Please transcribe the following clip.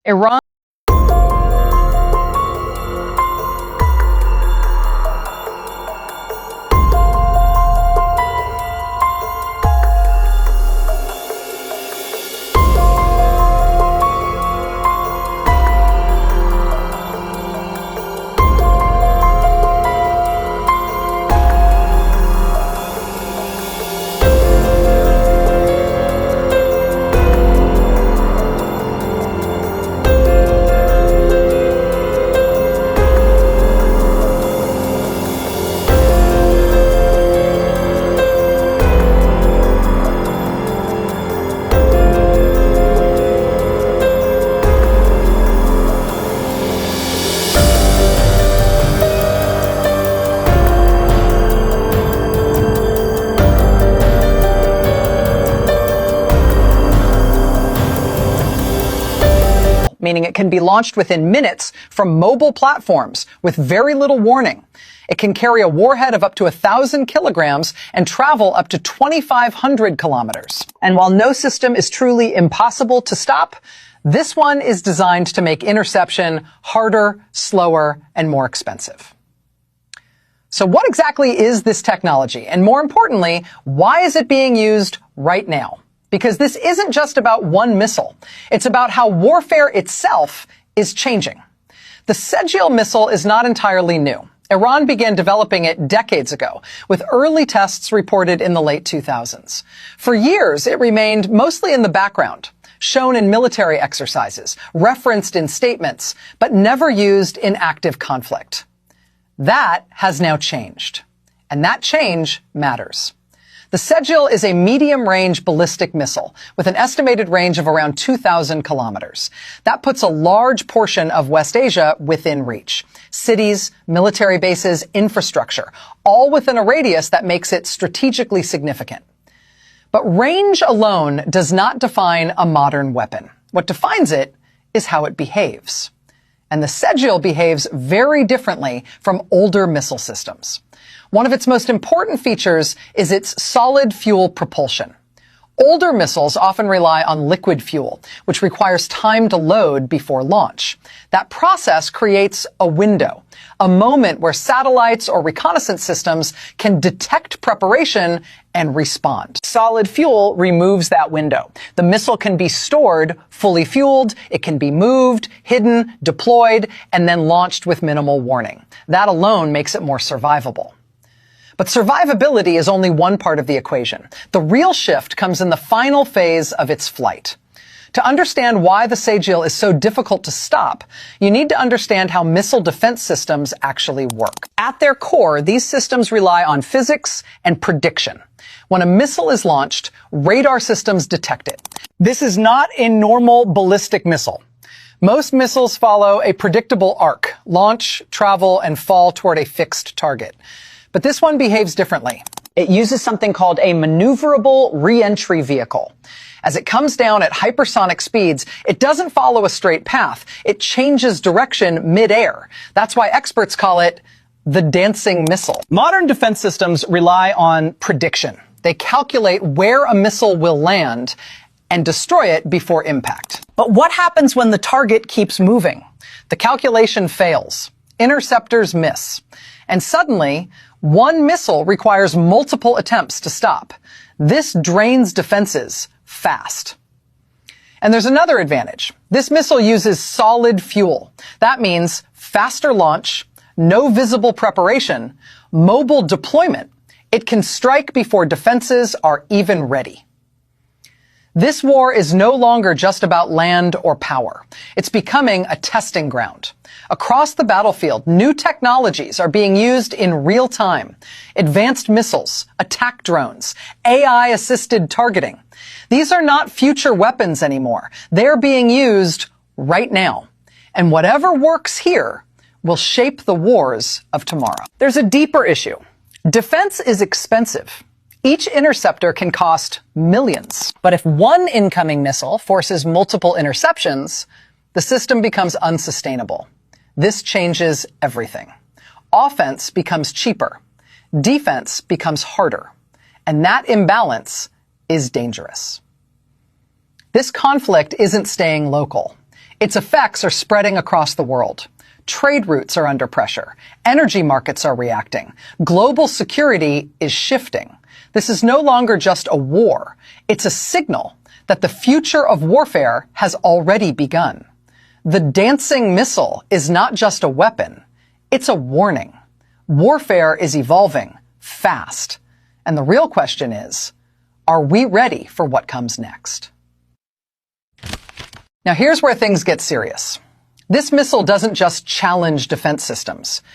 Iran meaning it can be launched within minutes from mobile platforms with very little warning. It can carry a warhead of up to 1,000 kilograms and travel up to 2,500 kilometers. And while no system is truly impossible to stop, this one is designed to make interception harder, slower, and more expensive. So what exactly is this technology? And more importantly, why is it being used right now? Because this isn't just about one missile. It's about how warfare itself is changing. The Segil missile is not entirely new. Iran began developing it decades ago, with early tests reported in the late 2000s. For years, it remained mostly in the background, shown in military exercises, referenced in statements, but never used in active conflict. That has now changed. And that change matters. The Segil is a medium-range ballistic missile with an estimated range of around 2,000 kilometers. That puts a large portion of West Asia within reach. Cities, military bases, infrastructure, all within a radius that makes it strategically significant. But range alone does not define a modern weapon. What defines it is how it behaves. And the Segil behaves very differently from older missile systems. One of its most important features is its solid fuel propulsion. Older missiles often rely on liquid fuel, which requires time to load before launch. That process creates a window, a moment where satellites or reconnaissance systems can detect preparation and respond. Solid fuel removes that window. The missile can be stored fully fueled, it can be moved, hidden, deployed, and then launched with minimal warning. That alone makes it more survivable. But survivability is only one part of the equation. The real shift comes in the final phase of its flight. To understand why the Segil is so difficult to stop, you need to understand how missile defense systems actually work. At their core, these systems rely on physics and prediction. When a missile is launched, radar systems detect it. This is not a normal ballistic missile. Most missiles follow a predictable arc: launch, travel, and fall toward a fixed target. But this one behaves differently. It uses something called a maneuverable re-entry vehicle. As it comes down at hypersonic speeds, it doesn't follow a straight path. It changes direction mid-air. That's why experts call it the dancing missile. Modern defense systems rely on prediction. They calculate where a missile will land and destroy it before impact. But what happens when the target keeps moving? The calculation fails. Interceptors miss. And suddenly, one missile requires multiple attempts to stop. This drains defenses fast. And there's another advantage. This missile uses solid fuel. That means faster launch, no visible preparation, mobile deployment. It can strike before defenses are even ready. This war is no longer just about land or power. It's becoming a testing ground. Across the battlefield, new technologies are being used in real time. Advanced missiles, attack drones, AI-assisted targeting. These are not future weapons anymore. They're being used right now. And whatever works here will shape the wars of tomorrow. There's a deeper issue. Defense is expensive. Each interceptor can cost millions. But if one incoming missile forces multiple interceptions, the system becomes unsustainable. This changes everything. Offense becomes cheaper. Defense becomes harder. And that imbalance is dangerous. This conflict isn't staying local. Its effects are spreading across the world. Trade routes are under pressure. Energy markets are reacting. Global security is shifting. This is no longer just a war. It's a signal that the future of warfare has already begun. The dancing missile is not just a weapon. It's a warning. Warfare is evolving fast. And the real question is, are we ready for what comes next? Now here's where things get serious. This missile doesn't just challenge defense systems.